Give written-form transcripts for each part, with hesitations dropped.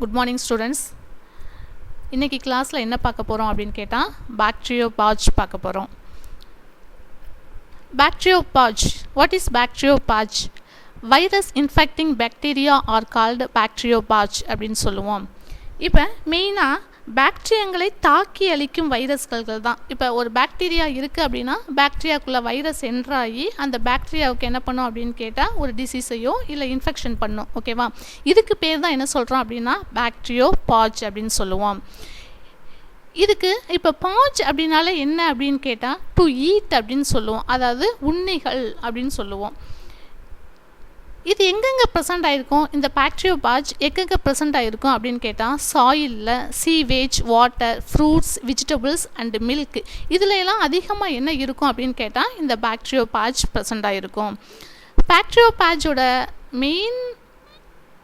Good morning students. இன்னைக்கு கிளாஸ்ல என்ன பார்க்க போறோம் அப்படினு கேட்டா bacteriophage பார்க்க போறோம். Bacteriophage. What is bacteriophage? Virus infecting bacteria are called bacteriophage அப்படினு சொல்லுவோம். இப்போ மெயினா பாக்டீரியாக்களை தாக்கி அழிக்கும் வைரஸ்கள் தான். இப்போ ஒரு பாக்டீரியா இருக்குது அப்படின்னா பாக்டீரியாக்குள்ளே வைரஸ் என்ட்ராகி அந்த பாக்டீரியாவுக்கு என்ன பண்ணும் அப்படின்னு கேட்டால் ஒரு டிசீஸையோ இல்லை இன்ஃபெக்ஷன் பண்ணும். ஓகேவா? இதுக்கு பேர் தான் என்ன சொல்கிறோம் அப்படின்னா பாக்டீரியோபாஜ் அப்படின்னு சொல்லுவோம். இதுக்கு இப்போ பாஜ் அப்படின்னால என்ன அப்படின்னு கேட்டால் டு ஈட் அப்படின்னு சொல்லுவோம். அதாவது உண்ணிகள் அப்படின்னு சொல்லுவோம். இது எங்கெங்கே ப்ரெசென்ட் ஆகிருக்கும்? இந்த பாக்டீரியோபாஜ் எங்கெங்கே ப்ரெசென்ட் ஆகிருக்கும் அப்படின்னு கேட்டால் சாயிலில், sewage, water, fruits, vegetables and milk இதில் எல்லாம் அதிகமாக என்ன இருக்கும் அப்படின்னு கேட்டால் இந்த பாக்டீரியோபாஜ் ப்ரெசென்ட் ஆகிருக்கும். பாக்டீரியோபாஜோட மெயின்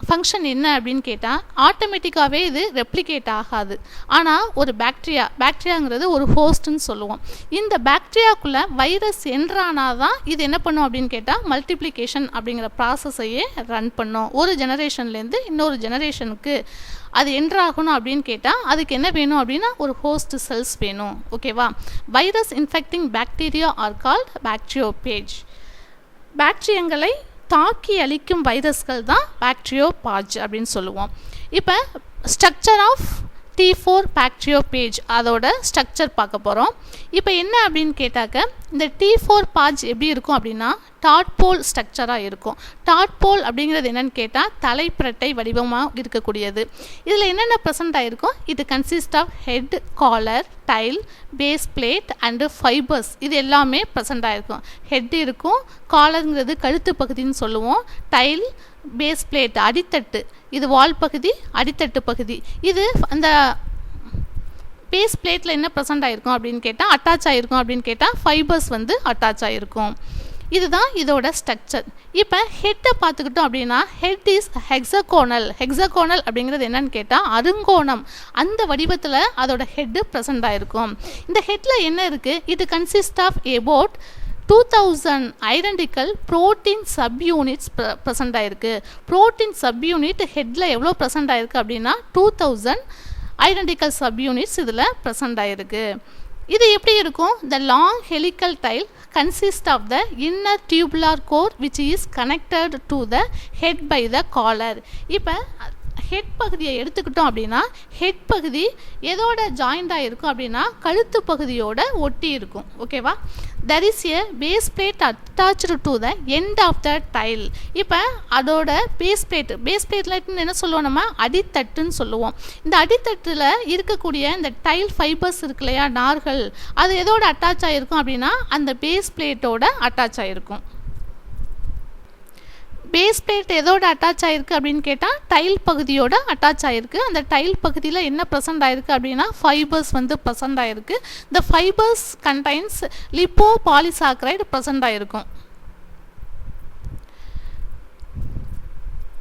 ஃபங்க்ஷன் என்ன அப்படின்னு கேட்டால் ஆட்டோமேட்டிக்காகவே இது ரெப்ளிகேட் ஆகாது. ஆனால் ஒரு பாக்டீரியாங்கிறது ஒரு ஹோஸ்ட்னு சொல்லுவோம். இந்த பாக்டீரியாக்குள்ளே வைரஸ் என்ட்ரானால் தான் இது என்ன பண்ணும் அப்படின்னு கேட்டால் மல்டிப்ளிகேஷன் அப்படிங்கிற ப்ராசஸையே ரன் பண்ணும். ஒரு ஜெனரேஷன்லேருந்து இன்னொரு ஜெனரேஷனுக்கு அது என்ட்ராகணும் அப்படின்னு கேட்டால் அதுக்கு என்ன வேணும் அப்படின்னா ஒரு ஹோஸ்ட் செல்ஸ் வேணும். ஓகேவா? Virus infecting bacteria are called bacteriophage. பாக்டீரியங்களை தாக்கி அழிக்கும் வைரஸ்கள் தான் பாக்டீரியோபாஜ் அப்படின்னு சொல்லுவோம். இப்போ ஸ்ட்ரக்சர் ஆஃப் T4 பாக்டீரியோபேஜ் அதோட ஸ்ட்ரக்சர் பார்க்க போகிறோம். இப்போ என்ன அப்படின்னு கேட்டாக்க இந்த T4 பாஜ் எப்படி இருக்கும் அப்படின்னா டாட்போல் ஸ்ட்ரக்சராக இருக்கும். டாட்போல் அப்படிங்கிறது என்னென்னு கேட்டால் தலைப்பிரட்டை வடிவமாக இருக்கக்கூடியது. இதில் என்னென்ன ப்ரெசென்ட் ஆகிருக்கும்? இது consist of head, collar, tail, base plate and fibres இது எல்லாமே ப்ரெசென்ட் ஆகிருக்கும். ஹெட் இருக்கும், காலருங்கிறது கழுத்து பகுதின்னு சொல்லுவோம், டைல், பேஸ் பிளேட் அடித்தட்டு, இது வால் பகுதி, அடித்தட்டு பகுதி. இது அந்த பேஸ் பிளேட்டில் என்ன ப்ரெசென்ட் ஆகிருக்கும் அப்படின்னு கேட்டால் அட்டாச் ஆகிருக்கும் அப்படின்னு கேட்டால் ஃபைபர்ஸ் வந்து அட்டாச் ஆகிருக்கும். இதுதான் இதோட ஸ்ட்ரக்சர். இப்போ ஹெட்டை பார்த்துக்கிட்டோம் அப்படின்னா ஹெட் இஸ் ஹெக்ஸகோனல். ஹெக்ஸகோனல் அப்படிங்கிறது என்னன்னு கேட்டால் அருங்கோணம். அந்த வடிவத்தில் அதோட ஹெட்டு ப்ரெசென்ட் ஆகிருக்கும். இந்த ஹெட்டில் என்ன இருக்குது? இது consist of about 2000 identical protein subunits present ஆகிருக்கு. ப்ரோட்டீன் சப்யூனிட் ஹெட்டில் எவ்வளோ ப்ரெசென்ட் ஆகிருக்கு அப்படின்னா 2000 ஐடென்டிக்கல் சப்யூனிட்ஸ் இதில் ப்ரெசென்ட் ஆகிருக்கு. இது எப்படி இருக்கும்? The long helical tail consist of the inner tubular core which is connected to the head by the collar. இப்போ ஹெட் பகுதியை எடுத்துக்கிட்டோம் அப்படின்னா ஹெட் பகுதி எதோட ஜாயிண்டாக இருக்கும் அப்படின்னா கழுத்து பகுதியோட ஒட்டி இருக்கும். ஓகேவா? there is a base plate attached to the end of the tile. இப்போ அதோட பேஸ் பிளேட்னு என்ன சொல்லுவோம்? நம்ம அடித்தட்டுன்னு சொல்லுவோம். இந்த அடித்தட்டில் இருக்கக்கூடிய இந்த டைல் ஃபைபர்ஸ் இருக்கு இல்லையா, நார்கள், அது எதோட அட்டாச் ஆகிருக்கும் அப்படின்னா அந்த பேஸ் பிளேட்டோட அட்டாச் ஆகிருக்கும். பேஸ் பிளேட் எதோட அட்டாச் ஆகிருக்கு அப்படின்னு கேட்டால் டைல் பகுதியோட அட்டாச் ஆகிருக்கு. அந்த டைல் பகுதியில் என்ன ப்ரெசென்ட் ஆகிருக்கு அப்படின்னா ஃபைபர்ஸ் வந்து ப்ரெசென்ட் ஆகிருக்கு. இந்த fibres contains lipopolysaccharide present ஆகிருக்கும்.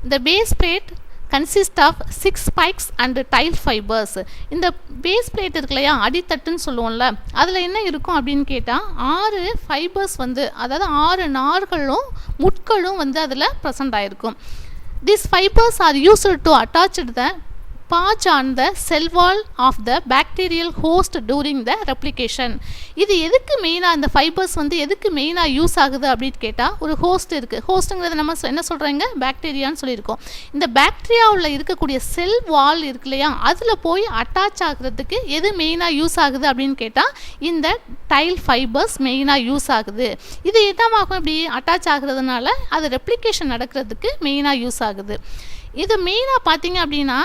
இந்த base plate consist of 6 spikes and tail fibres. இந்த பேஸ் பிளேட் இருக்கு இல்லையா, அடித்தட்டுன்னு சொல்லுவோம்ல, அதில் என்ன இருக்கும் அப்படின்னு கேட்டால் 6 ஃபைபர்ஸ் வந்து அதாவது 6 நார்களும் முட்களும் வந்து அதில் ப்ரெசென்ட் ஆகிருக்கும். This fibres R used to attach the patch on the cell wall of the bacterial host during the replication. இது எதுக்கு மெயினாக இந்த ஃபைபர்ஸ் வந்து எதுக்கு மெயினாக யூஸ் ஆகுது அப்படின்னு கேட்டால் ஒரு ஹோஸ்ட் இருக்குது. ஹோஸ்ட்டுங்கிறது நம்ம என்ன சொல்கிறோங்க? பாக்டீரியான்னு சொல்லியிருக்கோம். இந்த பாக்டீரியாவில் இருக்கக்கூடிய செல் வால் இருக்கு இல்லையா, அதில் போய் அட்டாச் ஆகிறதுக்கு எது மெயினாக யூஸ் ஆகுது அப்படின்னு கேட்டால் இந்த டைல் ஃபைபர்ஸ் மெயினாக யூஸ் ஆகுது. இது என்னவாகும்? இப்படி அட்டாச் ஆகுறதுனால அது ரெப்ளிகேஷன் நடக்கிறதுக்கு மெயினாக யூஸ் ஆகுது. இது மெயினாக பார்த்தீங்க அப்படின்னா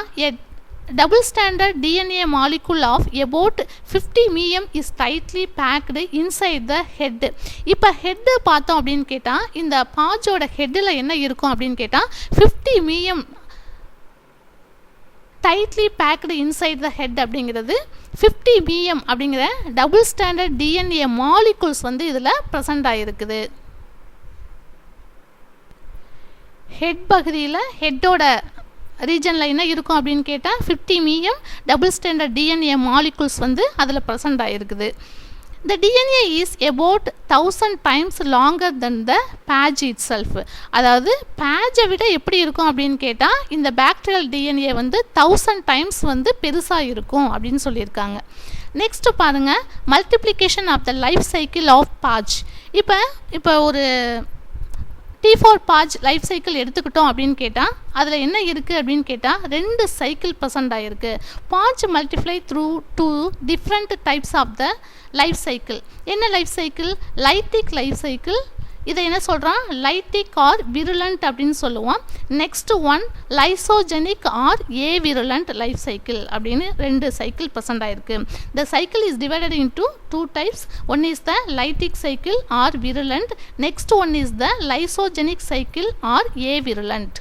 double standard DNA molecule of about 50 mm is tightly packed inside the head. இப்போ ஹெட்டு பார்த்தோம் அப்படின்னு கேட்டால் இந்த பாஜோட ஹெட்டில் என்ன இருக்கும் அப்படின்னு கேட்டால் 50 mm tightly packed inside the head அப்படிங்கிறது 50 mm அப்படிங்கிற டபுள் ஸ்டாண்டர்ட் DNA மாலிகுல்ஸ் வந்து இதில் ப்ரெசென்ட் ஆகிருக்குது. ஹெட் பகுதியில் ஹெட்டோட ரீஜனில் என்ன இருக்கும் அப்படின்னு கேட்டால் 50 mm double standard DNA molecules வந்து அதில் ப்ரெசென்ட் ஆகிருக்குது. The DNA is about 1000 times longer than the patch itself. அதாவது பேட்சை விட எப்படி இருக்கும் அப்படின்னு கேட்டால் இந்த பாக்டீரியல் டிஎன்ஏ வந்து 1000 times வந்து பெருசாக இருக்கும் அப்படின்னு சொல்லியிருக்காங்க. நெக்ஸ்ட் பாருங்கள், multiplication of the life cycle of phage. இப்போ ஒரு T4 பாட்ச் லைஃப் சைக்கிள் எடுத்துக்கிட்டோம் அப்படின்னு கேட்டால் அதில் என்ன இருக்குது அப்படின்னு கேட்டால் 2 சைக்கிள் ப்ரெசென்ட் ஆகிருக்கு. Phage multiply through 2 different types of the life cycle. என்ன life cycle? Lytic life cycle. இதை என்ன சொல்கிறான்? லைட்டிக் ஆர் விருலண்ட் அப்படின்னு சொல்லுவோம். Next one lysogenic or virulent life cycle அப்படின்னு 2 சைக்கிள் ப்ரெசென்ட் ஆகிருக்கு. The cycle is divided into 2 types. One is the lytic cycle or virulent. Next one is the lysogenic cycle or avirulent.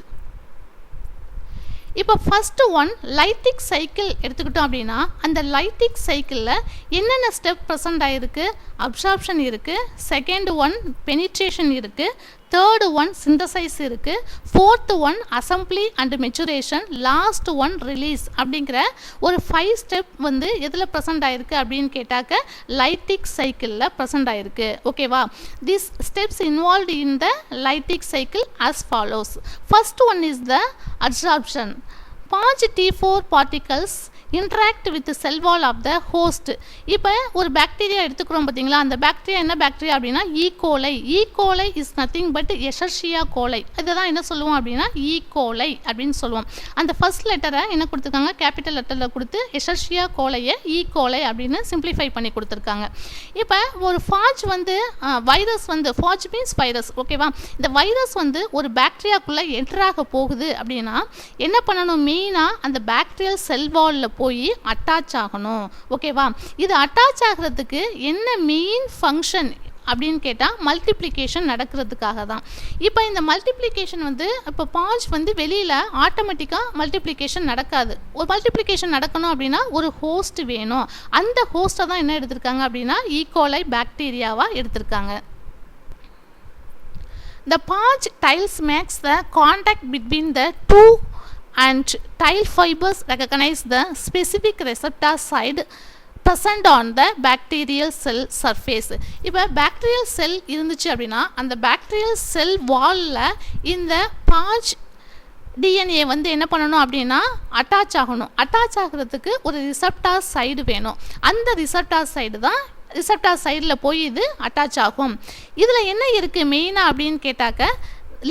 இப்போ first one lytic cycle எடுத்துக்கிட்டோம் அப்படின்னா அந்த lytic சைக்கிளில் என்னென்ன step present ஆகிருக்கு? Absorption இருக்குது, second one penetration இருக்குது, third one synthesise இருக்குது, fourth one assembly and maturation, last one release அப்படிங்கிற ஒரு 5 ஸ்டெப் வந்து எதில் ப்ரெசென்ட் ஆகிருக்கு அப்படின்னு கேட்டாக்க லைட்டிக் சைக்கிளில் ப்ரெசென்ட் ஆகிருக்கு. ஓகேவா? This steps involved in the lytic cycle as follows. First one is the absorption. Batch T4 particles interact with the cell wall of the host. இப்போ ஒரு பாக்டீரியா எடுத்துக்கிறோம் பார்த்தீங்களா, அந்த பாக்டீரியா என்ன பாக்டீரியா அப்படின்னா E coli. E coli is nothing but Escherichia coli. இதை தான் என்ன சொல்லுவோம் அப்படின்னா ஈகோலை அப்படின்னு சொல்லுவோம். அந்த ஃபர்ஸ்ட் லெட்டரை என்ன கொடுத்துருக்காங்க? கேபிட்டல் லெட்டரில் கொடுத்து எஷர்ஷியா கோலையை ஈகோலை அப்படின்னு சிம்பிளிஃபை பண்ணி கொடுத்துருக்காங்க. இப்போ ஒரு ஃபாஜ் வந்து வைரஸ் வந்து ஃபாஜ் மீன்ஸ் வைரஸ். ஓகேவா? இந்த வைரஸ் வந்து ஒரு பாக்டீரியாக்குள்ளே என்ட்ராக போகுது அப்படின்னா என்ன பண்ணணும்? மெயினாக அந்த பாக்டீரியல் செல் வாலில் போய் அட்டாச் ஆகணும். ஓகேவா? இது அட்டாச் ஆகிறதுக்கு என்ன மெயின் ஃபங்க்ஷன் அப்படின்னு கேட்டால் மல்டிப்ளிகேஷன் நடக்கிறதுக்காக தான். இப்போ இந்த மல்டிப்ளிகேஷன் வந்து இப்போ பாட்ச் வந்து வெளியில் ஆட்டோமேட்டிக்காக மல்டிப்ளிகேஷன் நடக்காது. ஒரு மல்டிப்ளிகேஷன் நடக்கணும் அப்படின்னா ஒரு ஹோஸ்ட் வேணும். அந்த ஹோஸ்ட்டை தான் என்ன எடுத்திருக்காங்க அப்படின்னா ஈகோலை பாக்டீரியாவாக எடுத்திருக்காங்க. The patch tiles makes the contact between the two and tile fibers recognize the specific receptor side present on the bacterial cell surface. இப்போ bacterial cell இருந்துச்சு அப்படின்னா அந்த bacterial cell wall-ல இந்த patch DNA வந்து என்ன பண்ணணும் அப்படின்னா அட்டாச் ஆகணும். அட்டாச் ஆகிறதுக்கு ஒரு ரிசப்டார் சைடு வேணும். அந்த ரிசப்டார் சைடு தான் ரிசப்டார் சைடில் போய் இது அட்டாச் ஆகும். இதில் என்ன இருக்குது மெயினாக அப்படின்னு கேட்டாக்க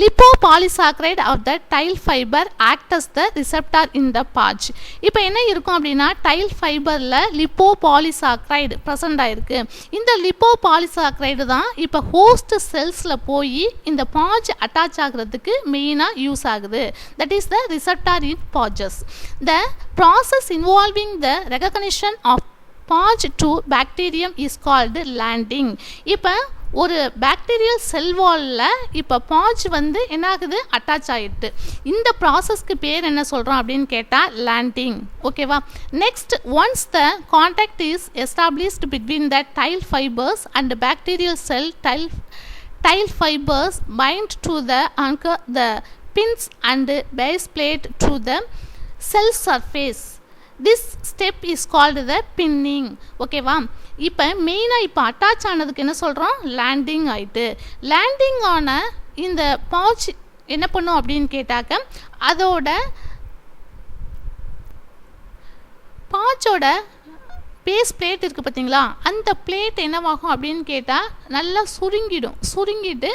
lipopolysaccharide of the tile fiber act as the receptor in the patch. இப்போ என்ன இருக்கும் அப்படின்னா tile fiberல lipopolysaccharide present ஆயிருக்கு. இந்த lipopolysaccharide தான் இப்போ host cellsல போய் இந்த patch அட்டாச் ஆகிறதுக்கு மெயினாக யூஸ் ஆகுது. That is the receptor in patches. The process involving the recognition of patch to bacterium is called landing. இப்போ ஒரு பாக்டீரியல் செல் வாலில் இப்போ பாட்ச் வந்து என்ன ஆகுது? அட்டாச் ஆகிட்டு. இந்த ப்ராசஸ்க்கு பேர் என்ன சொல்கிறோம் அப்படின்னு கேட்டால் லேண்டிங். ஓகேவா? Next, once the contact is established between the tail fibres and bacterial cell, tail fibres bind to the anchor the pins and base plate to the cell surface. This step is called the pinning. ஓகேவா? இப்போ மெயினாக இப்போ attach ஆனதுக்கு என்ன சொல்கிறோம்? Landing ஆகிட்டு. Landing ஆன இந்த பாட்ச் என்ன பண்ணும் அப்படின்னு கேட்டாக்க அதோட பாட்சோட பேஸ் பிளேட் இருக்குது பார்த்தீங்களா, அந்த பிளேட் என்னவாகும் அப்படின்னு கேட்டால் நல்லா சுருங்கிட்டு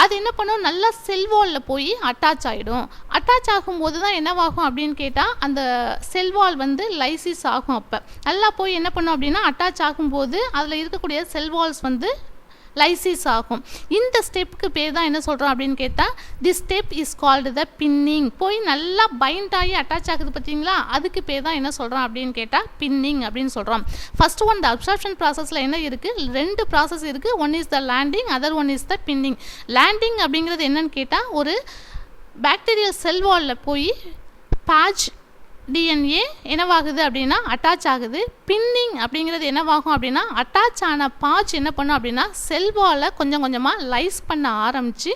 அது என்ன பண்ணும்? நல்லா செல்வாலில் போய் அட்டாச் ஆகிடும். அட்டாச் ஆகும்போது தான் என்னவாகும் அப்படின்னு கேட்டால் அந்த செல்வால் வந்து லைசிஸ் ஆகும். அப்போ நல்லா போய் என்ன பண்ணும் அப்படின்னா அட்டாச் ஆகும்போது அதில் இருக்கக்கூடிய செல்வால்ஸ் வந்து லைசிஸ் ஆகும். இந்த ஸ்டெப்புக்கு பேர் தான் என்ன சொல்கிறோம் அப்படின்னு கேட்டால் தி step is called the pinning. போய் நல்லா பைண்ட் ஆகி அட்டாச் ஆகுது பார்த்தீங்களா, அதுக்கு பேர் தான் என்ன சொல்கிறோம் அப்படின்னு கேட்டால் பின்னிங் அப்படின்னு சொல்கிறோம். ஃபர்ஸ்ட் ஒன் த அப்சார்ப்ஷன் ப்ராசஸில் என்ன இருக்குது? 2 ப்ராசஸ் இருக்குது. One is the landing, other one is the pinning. Landing அப்படிங்கிறது என்னன்னு கேட்டால் ஒரு பாக்டீரியல் செல் வாலில் போய் பேட்ச் டிஎன்ஏ என்னவாகுது அப்படின்னா அட்டாச் ஆகுது. பின்னிங் அப்படிங்கிறது என்னவாகும் அப்படின்னா அட்டாச் ஆன பாட்ச் என்ன பண்ணும் அப்படின்னா செல் வாலை கொஞ்சம் கொஞ்சமாக லைஸ் பண்ண ஆரம்பித்து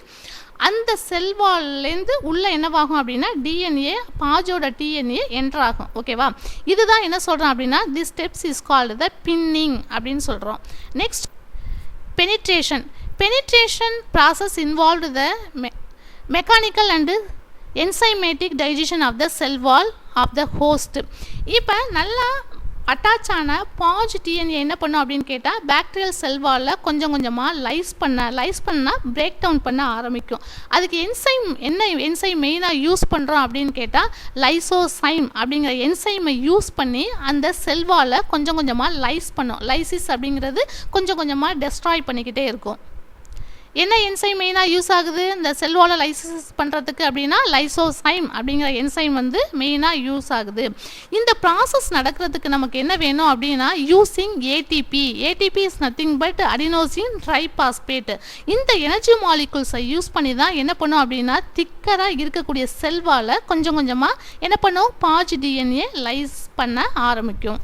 அந்த செல் வால்லேருந்து உள்ளே என்னவாகும் அப்படின்னா டிஎன்ஏ பாஜோட டிஎன்ஏ என்டர் ஆகும். ஓகேவா, இதுதான் என்ன சொல்கிறோம் அப்படின்னா தி steps is called the pinning அப்படின்னு சொல்கிறோம். Next penetration process involved the mechanical and enzymatic digestion of the cell wall of the host. இப்போ நல்லா அட்டாச் ஆன பாஜ் டிஎன்ஏ என்ன பண்ணும் அப்படின்னு கேட்டால் பாக்டீரியல் செல் வாலில் கொஞ்சம் கொஞ்சமாக லைஸ் பண்ணால் பிரேக் டவுன் பண்ண ஆரம்பிக்கும். அதுக்கு என்ன என்சைம் மெயினாக யூஸ் பண்ணுறோம் அப்படின்னு கேட்டால் லைசோசைம் அப்படிங்கிற என்சைமை யூஸ் பண்ணி அந்த செல் வாலை கொஞ்சம் கொஞ்சமாக லைசிஸ் அப்படிங்கிறது கொஞ்சம் கொஞ்சமாக டெஸ்ட்ராய் பண்ணிக்கிட்டே இருக்கும். என்ன என்சைம் மெயினாக யூஸ் ஆகுது இந்த செல் வாலை லைசிஸ் பண்ணுறதுக்கு அப்படின்னா லைசோசைம் அப்படிங்கிற என்சைம் மெயினாக யூஸ் ஆகுது. இந்த ப்ராசஸ் நடக்கிறதுக்கு நமக்கு என்ன வேணும் அப்படின்னா using ATP is nothing but adenosine triphosphate. இந்த எனர்ஜி மாலிகுல்ஸை யூஸ் பண்ணி தான் என்ன பண்ணும் அப்படின்னா திக்கராக இருக்கக்கூடிய செல் வாலை கொஞ்சம் கொஞ்சமாக என்ன பண்ணும் பாஜ் டிஎன்ஏ லைஸ் பண்ண ஆரம்பிக்கும்.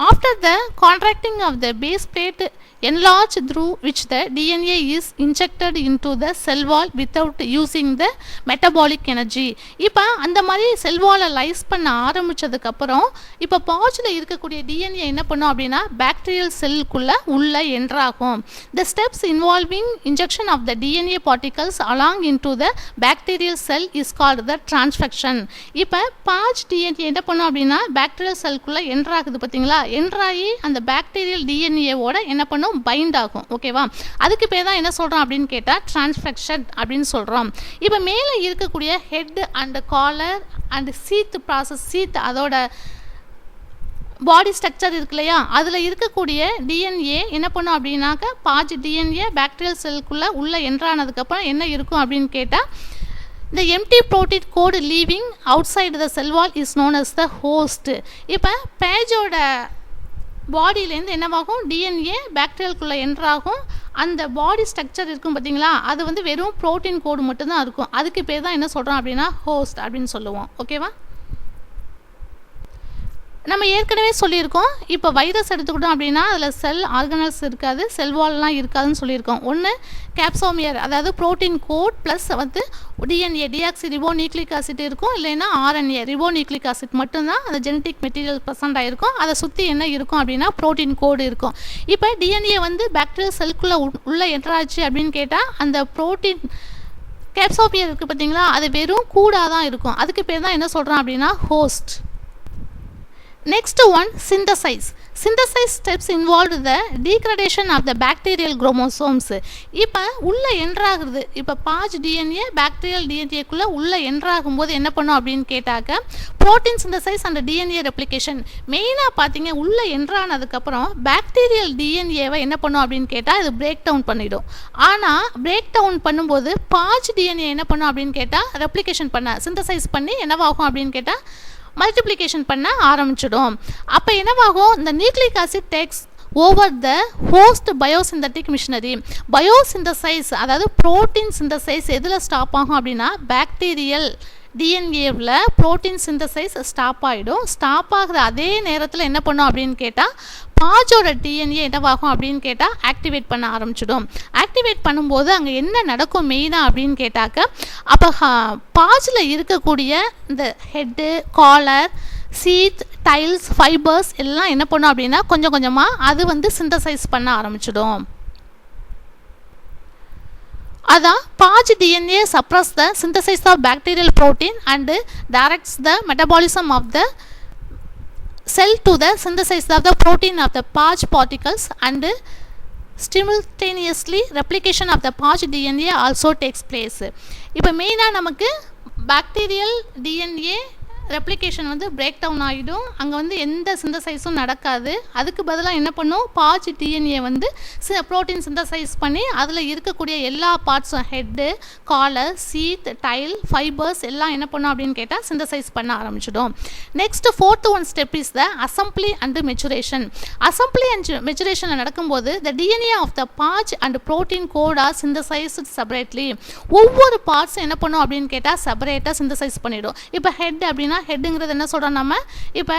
After the contracting of the base plate enlarged through which the DNA is injected into the cell wall without using the metabolic energy. இப்போ அந்த மாதிரி செல் வாலை லைஸ் பண்ண ஆரம்பித்ததுக்கப்புறம் இப்போ பாஜில் இருக்கக்கூடிய டிஎன்ஏ என்ன பண்ணும் அப்படின்னா பாக்டீரியல் செல்லுக்குள்ளே உள்ளே என்ட்ராகும். The steps involving injection of the DNA particles along into the bacterial cell is called the transfection. இப்போ பாஜ் டிஎன்ஏ என்ன பண்ணும் அப்படின்னா பாக்டீரியல் செல்லுக்குள்ளே என்ட்ராகுது பார்த்தீங்களா, என்ட்ராகி அந்த பாக்டீரியல் டிஎன்ஏவோட என்ன பண்ணும் பைண்ட் ஆகும். ஓகேவா, அதுக்கு பேர் தான் என்ன சொல்கிறோம் அப்படின்னு கேட்டால் டிரான்ஸ்ஃபெக்ஷன் அப்படின்னு சொல்கிறோம். இப்போ மேலே இருக்கக்கூடிய head and collar and sheath அதோட பாடி ஸ்ட்ரக்சர் இருக்கு இல்லையா, அதில் இருக்கக்கூடிய டிஎன்ஏ என்ன பண்ணும் அப்படின்னாக்க பாஜ் டிஎன்ஏ பாக்டீரியல் செல்லுக்குள்ளே உள்ளே என்ட்ரானதுக்கப்புறம் என்ன இருக்கும் அப்படின்னு கேட்டால் the empty protein code leaving outside the cell wall is known as the host. இப்போ பேஜோட பாடியிலேருந்து என்னவாகும் டிஎன்ஏ பாக்டீரியலுக்குள்ளே என்ட்ராகும். அந்த பாடி ஸ்ட்ரக்சர் இருக்கும் பார்த்தீங்களா, அது வெறும் ப்ரோட்டீன் கோடு மட்டும்தான் இருக்கும். அதுக்கு பேர் தான் என்ன சொல்கிறோம் அப்படின்னா ஹோஸ்ட் அப்படின்னு சொல்லுவோம். ஓகேவா, நம்ம ஏற்கனவே சொல்லியிருக்கோம். இப்போ வைரஸ் எடுத்துக்கிட்டோம் அப்படின்னா அதில் செல் ஆர்கனல்ஸ் இருக்காது, செல் வால்லாம் இருக்காதுன்னு சொல்லியிருக்கோம். ஒன்று கேப்சோமியர் அதாவது protein code plus DNA deoxy ribo nucleic acid இருக்கும், இல்லைன்னா ஆர்என்ஏ ரிபோ நியூக்ளிக் ஆசிட் மட்டும்தான் அந்த ஜெனட்டிக் மெட்டீரியல் ப்ரெசென்ட் ஆகிருக்கும். அதை சுற்றி என்ன இருக்கும் அப்படின்னா ப்ரோட்டீன் கோடு இருக்கும். இப்போ டிஎன்ஏ பாக்டீரியல் செல்குள்ளே உள்ளே என்ட்ராச்சு அப்படின்னு கேட்டால் அந்த ப்ரோட்டீன் கேப்சோமியர் இருக்குது பார்த்தீங்களா, அது வெறும் கூடாக தான் இருக்கும். அதுக்கு பேர் தான் என்ன சொல்கிறோம் அப்படின்னா host. Next one, synthesis steps involved the degradation of the bacterial chromosomes. இப்போ உள்ளே என்ட்ராகுது, இப்போ பாஜ் டிஎன்ஏ பாக்டீரியல் டிஎன்ஏக்குள்ளே உள்ளே என்ட்ராகும் போது என்ன பண்ணும் அப்படின்னு கேட்டாக்க protein synthesise and DNA replication. மெயினாக பார்த்தீங்க உள்ளே என்ட்ரானதுக்கப்புறம் பாக்டீரியல் டிஎன்ஏவை என்ன பண்ணும் அப்படின்னு கேட்டால் இது பிரேக் டவுன் பண்ணிடும். ஆனால் பிரேக் டவுன் பண்ணும்போது பாஜ் டிஎன்ஏ என்ன பண்ணும் அப்படின்னு கேட்டால் ரெப்ளிகேஷன் பண்ண சிந்தசைஸ் பண்ணி என்னவாகும் அப்படின்னு கேட்டால் மல்டிப்ளிகேஷன் பண்ண ஆரம்பிச்சிடும். அப்போ என்னவாகும் இந்த nucleic acid takes over the host biosynthetic machinery. Biosynthesis அதாவது ப்ரோட்டீன் சிந்தசைஸ் எதில் ஸ்டாப் ஆகும் அப்படின்னா பாக்டீரியல் டிஎன்ஏவில் ப்ரோட்டீன் சிந்தசைஸ் ஸ்டாப் ஆகிடும். ஸ்டாப் ஆகிற அதே நேரத்தில் என்ன பண்ணும் அப்படின்னு கேட்டால் பாஜோட டிஎன்ஏ என்னவாகும் அப்படின்னு கேட்டால் ஆக்டிவேட் பண்ண ஆரம்பிச்சிடும். ஆக்டிவேட் பண்ணும்போது அங்கே என்ன நடக்கும் மெயினாக அப்படின்னு கேட்டாக்க அப்போ பாஜில் இருக்கக்கூடிய இந்த head collar sheath tails fibres எல்லாம் என்ன பண்ணும் அப்படின்னா கொஞ்சம் கொஞ்சமாக அது சிந்தசைஸ் பண்ண ஆரம்பிச்சிடும். அதான் phage DNA suppress the synthesis of bacterial protein and directs the metabolism of the cell to the synthesis of the protein of the PAJ particles and simultaneously replication of the PAJ DNA also takes place. இப்போ மெயினாக நமக்கு bacterial DNA replication break down ஆகிடும். அங்கே எந்த சிந்தசைஸும் நடக்காது. அதுக்கு பதிலாக என்ன பண்ணும் பாஜ் டிஎன்ஏ ப்ரோட்டீன் சிந்தசைஸ் பண்ணி அதில் இருக்கக்கூடிய எல்லா பார்ட்ஸும் head collar sheath tail fibres எல்லாம் என்ன பண்ணும் அப்படின்னு கேட்டால் சிந்தசைஸ் பண்ண ஆரம்பிச்சிடும். Next fourth one step is the assembly and maturation. Assembly and மெச்சுரேஷனில் நடக்கும்போது the DNA of the phage and protein coat are synthesised separately. ஒவ்வொரு பார்ட்ஸும் என்ன பண்ணும் அப்படின்னு கேட்டால் செப்பரேட்டாக சிந்தசைஸ் பண்ணிவிடும். இப்போ ஹெட் அப்படின்னா ஹெட்டுங்கிறது என்ன சொல்கிறோம் நம்ம இப்போ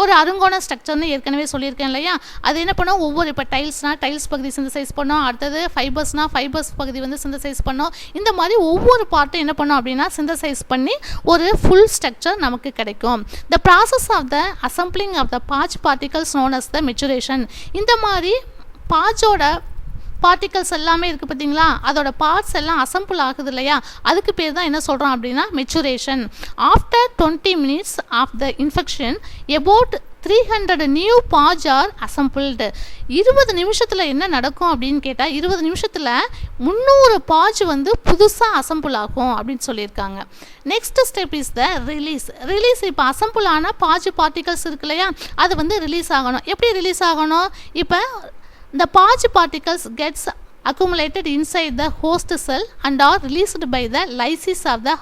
ஒரு அருங்கோண ஸ்ட்ரக்சர்னு ஏற்கனவே சொல்லியிருக்கேன் இல்லையா. அது என்ன பண்ணோம், ஒவ்வொரு இப்போ டைல்ஸ்னால் டைல்ஸ் பகுதி சிந்தசைஸ் பண்ணோம், அடுத்தது ஃபைபர்ஸ்னால் ஃபைபர்ஸ் பகுதி வந்து சிந்தசைஸ் பண்ணோம். இந்த மாதிரி ஒவ்வொரு பார்ட்டும் என்ன பண்ணோம் அப்படின்னா சிந்தசைஸ் பண்ணி ஒரு ஃபுல் ஸ்ட்ரக்சர் நமக்கு கிடைக்கும். The process of the assembling of the phage particles known as the maturation. இந்த மாதிரி பாட்சோட பார்ட்டிகல்ஸ் எல்லாமே இருக்குது பார்த்தீங்களா, அதோட பார்ட்ஸ் எல்லாம் அசம்பிள் ஆகுது இல்லையா, அதுக்கு பேர் தான் என்ன சொல்கிறோம் அப்படின்னா maturation. After 20 minutes of the infection about 300 new phage are assembled. 20 நிமிஷத்தில் என்ன நடக்கும் அப்படின்னு கேட்டால் 20 நிமிஷத்தில் 300 பாட்ச் வந்து புதுசாக அசம்பிள் ஆகும் அப்படின்னு சொல்லியிருக்காங்க. Next step is the release. Release இப்போ அசம்பிள் ஆன பாட்ச் பார்ட்டிகல்ஸ் இருக்கு இல்லையா, அது வந்து ரிலீஸ் ஆகணும். எப்படி ரிலீஸ் ஆகணும், இப்போ the patch particles gets accumulated inside the host cell and are released by the lysis of the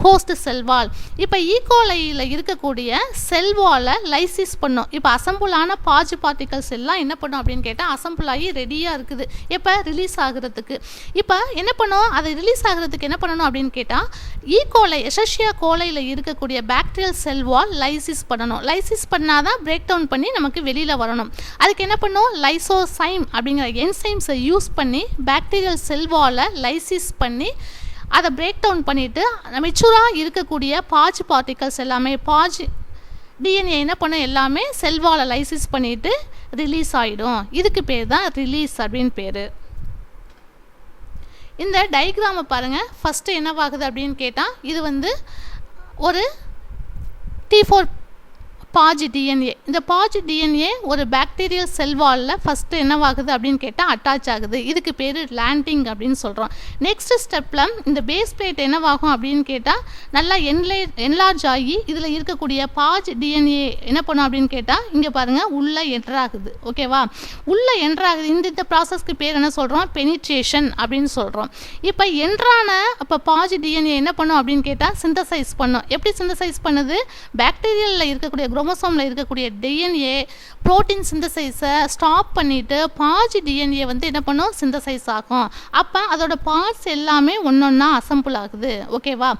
host cell wall. இப்போ ஈகோலையில் இருக்கக்கூடிய செல் வாலை லைசிஸ் பண்ணும். இப்போ அசம்பிளான பாட்ச் பார்ட்டிகல்ஸ் எல்லாம் என்ன பண்ணும் அப்படின்னு கேட்டால் அசம்பிள் ஆகி ரெடியாக இருக்குது இப்போ ரிலீஸ் ஆகிறதுக்கு. இப்போ என்ன பண்ணும், அது ரிலீஸ் ஆகிறதுக்கு என்ன பண்ணணும் அப்படின்னு கேட்டால் ஈகோலை எசெஷியா கோலையில் இருக்கக்கூடிய பாக்டீரியல் செல் வால் லைசிஸ் பண்ணணும். லைசிஸ் பண்ணால் தான் பிரேக் டவுன் பண்ணி நமக்கு வெளியில் வரணும். அதுக்கு என்ன பண்ணும், லைசோசைம் அப்படிங்கிற என்சைம்ஸை யூஸ் பண்ணி பாக்டீரியல் செல் வாலை லைசிஸ் பண்ணி அதை பிரேக் டவுன் பண்ணிவிட்டு மெச்சூராக இருக்கக்கூடிய பாட்ச் பார்ட்டிகல்ஸ் எல்லாமே பாட்ச் டிஎன்ஏ என்ன பண்ண எல்லாமே செல்வாலை லைசிஸ் பண்ணிவிட்டு ரிலீஸ் ஆகிடும். இதுக்கு பேர் தான் ரிலீஸ் அப்படின்னு பேர். இந்த டயக்ராமை பாருங்கள். ஃபஸ்ட்டு என்னவாகுது அப்படின்னு கேட்டால் இது வந்து ஒரு T4 பாட்ச் டிஎன்ஏ. இந்த பாட்ச் டிஎன்ஏ ஒரு பாக்டீரியல் செல் வாலில் ஃபஸ்ட்டு என்னவாகுது அப்படின்னு கேட்டால் அட்டாச் ஆகுது. இதுக்கு பேர் லேண்டிங் அப்படின்னு சொல்கிறோம். நெக்ஸ்ட் ஸ்டெப்பில் இந்த பேஸ் பிளேட் என்னவாகும் அப்படின்னு கேட்டால் நல்லா என்லார்ஜ் ஆகி இதில் இருக்கக்கூடிய பாட்ச் டிஎன்ஏ என்ன பண்ணும் அப்படின்னு கேட்டால் இங்கே பாருங்கள் உள்ளே என்ட்ராகுது. ஓகேவா, உள்ளே என்ட்ராகுது. இந்த ப்ராசஸ்க்கு பேர் என்ன சொல்கிறோம், பெனிட்ரேஷன் அப்படின்னு சொல்கிறோம். இப்போ என்ட்ரான அப்போ பாட்ச் டிஎன்ஏ என்ன பண்ணும் அப்படின்னு கேட்டால் சிந்தசைஸ் பண்ணும். எப்படி சிந்தசைஸ் பண்ணுது, பாக்டீரியலில் இருக்கக்கூடிய குரோமோசோமில் இருக்கக்கூடிய டிஎன்ஏ புரோட்டீன் சிந்தசைஸை ஸ்டாப் பண்ணிவிட்டு பாட்ச் டிஎன்ஏ வந்து என்ன பண்ணும், சிந்தசைஸ் ஆகும். அப்போ அதோட பார்ட்ஸ் எல்லாமே ஒன்றொன்னா அசம்பிள் ஆகுது. ஓகேவா,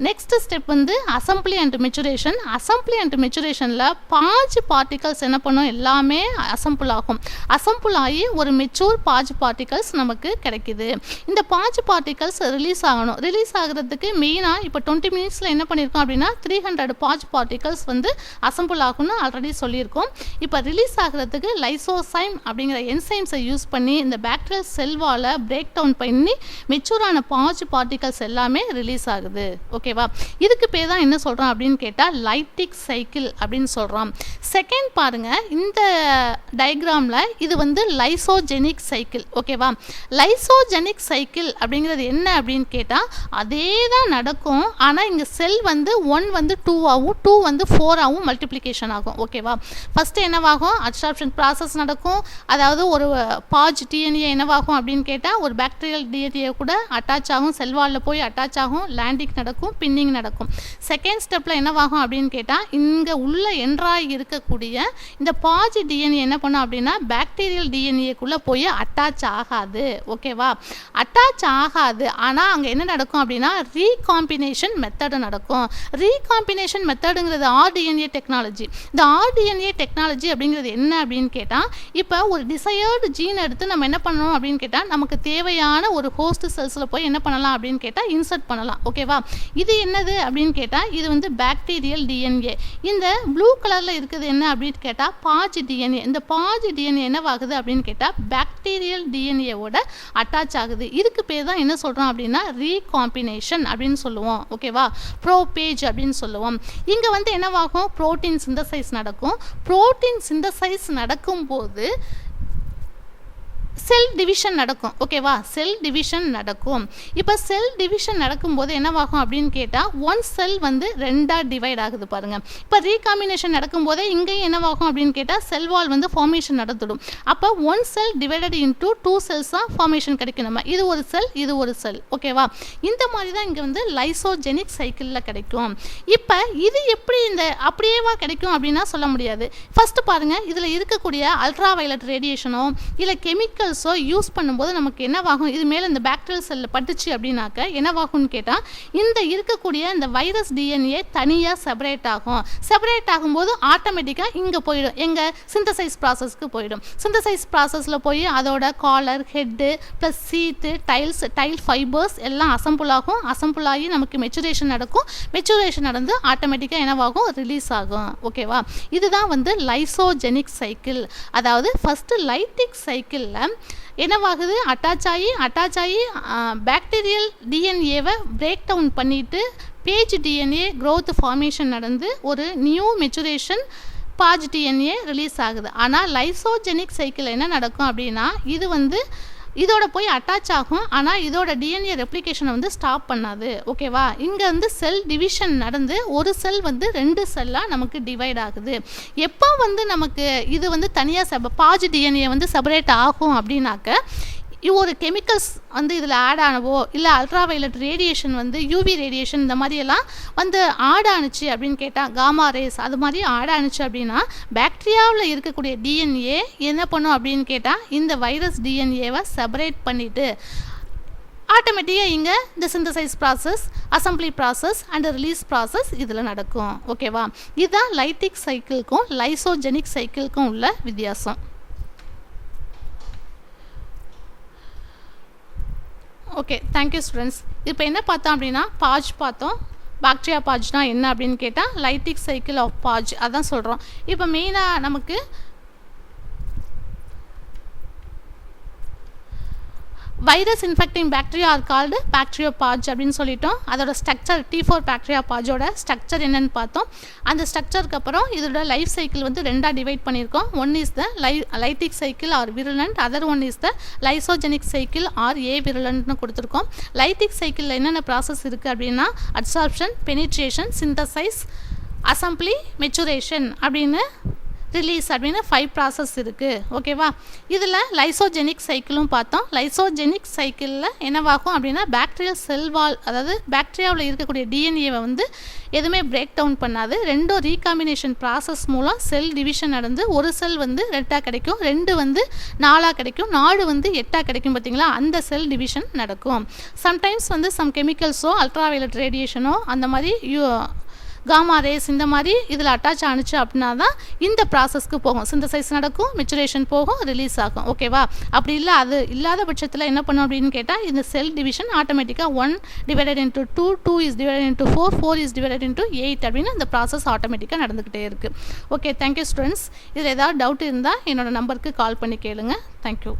நெக்ஸ்ட் ஸ்டெப் வந்து assembly and maturation. Assembly and மெச்சுரேஷனில் பாட்ச் பார்ட்டிகல்ஸ் என்ன பண்ணும், எல்லாமே அசம்பிள் ஆகும். அசம்பிள் ஆகி ஒரு மெச்சூர் பாட்ச் பார்ட்டிகல்ஸ் நமக்கு கிடைக்குது. இந்த பாட்ச் பார்ட்டிகல்ஸ் ரிலீஸ் ஆகணும். ரிலீஸ் ஆகிறதுக்கு மெயினாக இப்போ 20 மினிட்ஸில் என்ன பண்ணியிருக்கோம் அப்படின்னா 300 பாட்ச் பார்ட்டிகல்ஸ் வந்து அசம்பிள் ஆகும்னு ஆல்ரெடி சொல்லியிருக்கோம். இப்போ ரிலீஸ் ஆகிறதுக்கு லைசோசைம் அப்படிங்கிற என்சைம்ஸை யூஸ் பண்ணி இந்த பாக்டீரியல் செல் வாலை பிரேக் டவுன் பண்ணி மெச்சூரான பாட்ச் பார்ட்டிகல்ஸ் எல்லாமே ரிலீஸ் ஆகுது. ஓகேவா, இதுக்கு பேர் தான் என்ன சொல்கிறோம் அப்படின்னு கேட்டால் லைட்டிக் சைக்கிள் அப்படின்னு சொல்கிறோம். செகண்ட் பாருங்கள், இந்த டயக்ராமில் இது வந்து லைசோஜெனிக் சைக்கிள். ஓகேவா, லைசோஜெனிக் சைக்கிள் அப்படிங்கிறது என்ன அப்படின்னு கேட்டால் அதே தான் நடக்கும். ஆனால் இங்கே செல் வந்து 1 வந்து 2 ஆகும், 2 வந்து 4 ஆகும், மல்டிப்ளிகேஷன் ஆகும். ஓகேவா, ஃபஸ்ட்டு என்னவாகும், அப்சார்ப்ஷன் ப்ராசஸ் நடக்கும். அதாவது ஒரு பாட்ச் டிஎன்ஏ என்னவாகும் அப்படின்னு கேட்டால் ஒரு பாக்டீரியல் டிஎன்ஏ கூட அட்டாச் ஆகும், செல்வாலில் போய் அட்டாச் ஆகும், லேண்டிங் நடக்கும், பின்னிங் நடக்கும். செகண்ட் ஸ்டெப்பில் என்னவாகும் அப்படின்னு கேட்டால் இங்கே உள்ள என்ட்ராய் இருக்கக்கூடிய இந்த பாட்ச் டிஎன்ஏ என்ன பண்ணும் அப்படின்னா பாக்டீரியல் டிஎன்ஏக்குள்ளே போய் அட்டாச் ஆகாது. ஓகேவா, அட்டாச் ஆகாது. ஆனால் அங்கே என்ன நடக்கும் அப்படின்னா ரீகாம்பினேஷன் மெத்தடு நடக்கும். ரீகாம்பினேஷன் மெத்தடுங்கிறது ஆர்டிஎன்ஏ டெக்னாலஜி. இந்த ஆர்டிஎன்ஏ டெக்னாலஜி அப்படிங்கிறது என்ன அப்படின்னு கேட்டால் இப்போ ஒரு டிசையர்டு ஜீன் எடுத்து நம்ம என்ன பண்ணணும் அப்படின்னு கேட்டால் நமக்கு தேவையான ஒரு ஹோஸ்ட் செல்ஸில் போய் என்ன பண்ணலாம் அப்படின்னு கேட்டால் இன்சர்ட் பண்ணலாம். ஓகேவா, இது என்னது அப்படின்னு கேட்டால் இது வந்து பாக்டீரியல் டிஎன்ஏ. இந்த ப்ளூ கலரில் இருக்குது என்ன அப்படின்னு கேட்டால் பாட்ச் டிஎன்ஏ. இந்த பாட்ச் டிஎன்ஏ என்னவாகுது அப்படின்னு கேட்டால் பாக்டீரியல் டிஎன்ஏவோட அட்டாச் ஆகுது. இதுக்கு பேர் தான் என்ன சொல்கிறோம் அப்படின்னா ரீகாம்பினேஷன் அப்படின்னு சொல்லுவோம். ஓகேவா, ப்ரோபேஜ் அப்படின்னு சொல்லுவோம். இங்கே வந்து என்னவாகும், புரோட்டீன் சிந்தசைஸ் நடக்கும். புரோட்டீன் சிந்தசைஸ் நடக்கும்போது செல் டிவிஷன் நடக்கும். ஓகேவா, செல் டிவிஷன் நடக்கும். இப்போ செல் டிவிஷன் நடக்கும்போது என்னவாகும் அப்படின்னு கேட்டால் ஒன் செல் வந்து 2ஆக டிவைட் ஆகுது பாருங்கள். இப்போ ரீகாம்பினேஷன் நடக்கும்போதே இங்கேயும் என்னவாகும் அப்படின்னு கேட்டால் செல் வால் வந்து ஃபார்மேஷன் நடத்திடும். அப்போ ஒன் செல் டிவைடட் இன்டூ 2 செல்ஸாக ஃபார்மேஷன் கிடைக்கும். நம்ம இது ஒரு செல், இது ஒரு செல். ஓகேவா, இந்த மாதிரி தான் இங்கே வந்து லைசோஜெனிக் சைக்கிளில் கிடைக்கும். இப்போ இது எப்படி இந்த அப்படியேவா கிடைக்கும் அப்படின்னா சொல்ல முடியாது. ஃபஸ்ட்டு பாருங்கள், இதில் இருக்கக்கூடிய அல்ட்ரா வயலட் ரேடியேஷனோ இல்லை கெமிக்கல் கெமிக்கல்ஸோ யூஸ் பண்ணும்போது நமக்கு என்னவாகும், இது மேலே இந்த பாக்டீரியல் செல்லில் பட்டுச்சு அப்படின்னாக்க என்னவாகும்னு கேட்டால் இந்த இருக்கக்கூடிய இந்த வைரஸ் டிஎன்ஏ தனியாக செப்பரேட் ஆகும். செப்பரேட் ஆகும்போது ஆட்டோமேட்டிக்காக இங்கே போயிடும், எங்கள் சிந்தசைஸ் ப்ராசஸ்க்கு போயிடும். சிந்தசைஸ் ப்ராசஸில் போய் அதோட காலர், ஹெட்டு ப்ளஸ் சீட்டு, டைல் ஃபைபர்ஸ் எல்லாம் அசம்பிள் ஆகும். அசம்பிள் ஆகி நமக்கு மெச்சுரேஷன் நடக்கும். மெச்சுரேஷன் நடந்து ஆட்டோமேட்டிக்காக என்னவாகும், ரிலீஸ் ஆகும். ஓகேவா, இதுதான் வந்து லைசோஜெனிக் சைக்கிள். அதாவது ஃபஸ்ட்டு லைட்டிக் சைக்கிளில் என்னவாகுது, அட்டாச் ஆகி பாக்டீரியல் டிஎன்ஏவை பிரேக் டவுன் பண்ணிவிட்டு பேஜ் டிஎன்ஏ க்ரோத் ஃபார்மேஷன் நடந்து ஒரு நியூ மெச்சுரேஷன் பாஜ் டிஎன்ஏ ரிலீஸ் ஆகுது. ஆனால் லைசோஜெனிக் சைக்கிள் என்ன நடக்கும் அப்படின்னா இது வந்து இதோட போய் அட்டாச் ஆகும். ஆனால் இதோட டிஎன்ஏ ரெப்ளிகேஷனை வந்து ஸ்டாப் பண்ணாது. ஓகேவா, இங்கே வந்து செல் டிவிஷன் நடந்து ஒரு செல் வந்து 2 செல்லாக நமக்கு டிவைட் ஆகுது. எப்போ வந்து நமக்கு இது வந்து தனியாக பாஜ் டிஎன்ஏ வந்து செப்பரேட் ஆகும் அப்படின்னாக்க ஒரு கெமிக்கல்ஸ் வந்து இதில் ஆட் ஆனவோ இல்லை அல்ட்ராவைலட் ரேடியேஷன் வந்து யூவி ரேடியேஷன் இந்த மாதிரியெல்லாம் வந்து ஆட் ஆணுச்சு அப்படின்னு கேட்டால் காமா ரேஸ் அது மாதிரி ஆட் ஆணுச்சு அப்படின்னா பாக்டீரியாவில் இருக்கக்கூடிய டிஎன்ஏ என்ன பண்ணும் அப்படின்னு கேட்டால் இந்த வைரஸ் டிஎன்ஏவை செப்பரேட் பண்ணிவிட்டு ஆட்டோமேட்டிக்காக இங்கே இந்த synthesise process, assembly process and release process இதில் நடக்கும். ஓகேவா, இதுதான் லைட்டிக் சைக்கிளுக்கும் லைசோஜெனிக் சைக்கிளுக்கும் உள்ள வித்தியாசம். Okay, thank you students. இப்போ என்ன பார்த்தோம் அப்படின்னா பாஜ் பார்த்தோம். பாக்டீரியா பாஜ்னா என்ன அப்படின்னு கேட்டால் லைட்டிக் சைக்கிள் ஆஃப் பாஜ் அதான் சொல்கிறோம். இப்போ மெயினாக நமக்கு virus infecting bacteria are called bacteriophage அப்படின்னு சொல்லிட்டோம். அதோட ஸ்ட்ரக்சர் T4 பாக்டீரியோபாஜோட ஸ்ட்ரக்சர் என்னன்னு பார்த்தோம். அந்த ஸ்ட்ரக்சருக்கு அப்புறம் இதோட லைஃப் சைக்கிள் வந்து 2ஆக டிவைட் பண்ணியிருக்கோம். One is the lytic cycle or virulent, other one is the lysogenic cycle or a விருலண்ட்னு கொடுத்துருக்கோம். லைட்டிக் சைக்கிளில் என்னென்ன ப்ராசஸ் இருக்குது அப்படின்னா absorption, penetration, synthesis, assembly, maturation அப்படின்னு ரிலீஸ் அப்படின்னு 5 ப்ராசஸ் இருக்குது. ஓகேவா, இதில் லைசோஜெனிக் சைக்கிளும் பார்த்தோம். லைசோஜெனிக் சைக்கிளில் என்னவாகும் அப்படின்னா பாக்டீரியல் செல் வால், அதாவது பாக்டீரியாவில் இருக்கக்கூடிய டிஎன்ஏவை வந்து எதுவுமே பிரேக் டவுன் பண்ணாது. 2 ரீகாம்பினேஷன் ப்ராசஸ் மூலம் செல் டிவிஷன் நடந்து ஒரு செல் வந்து 2ஆக கிடைக்கும், 2 வந்து 4ஆக கிடைக்கும், 4 வந்து 8ஆக கிடைக்கும். பார்த்தீங்களா, அந்த செல் டிவிஷன் நடக்கும். சம்டைம்ஸ் வந்து சம் கெமிக்கல்ஸோ அல்ட்ராவைலட் ரேடியேஷனோ அந்த மாதிரி காமா ரேஸ் இந்த மாதிரி இதில் அட்டாச் ஆணுச்சு அப்படின்னா தான் இந்த ப்ராசஸ்க்கு போகும். சிந்தசைஸ் நடக்கும், மெச்சுரேஷன் போகும், ரிலீஸ் ஆகும். ஓகேவா, அப்படி இல்லை அது இல்லாத பட்சத்தில் என்ன பண்ணும் அப்படின்னு கேட்டால் இந்த செல் டிவிஷன் ஆட்டோமேட்டிக்காக 1 divided into 2, 2 is divided into 4, 4 is divided into 8 அப்படின்னு இந்த ப்ராசஸ் ஆட்டோமேட்டிக்காக நடந்துக்கிட்டே இருக்குது. Okay, thank you students. இதில் ஏதாவது டவுட் இருந்தால் என்னோடய நம்பருக்கு கால் பண்ணி கேளுங்க. தேங்க்யூ.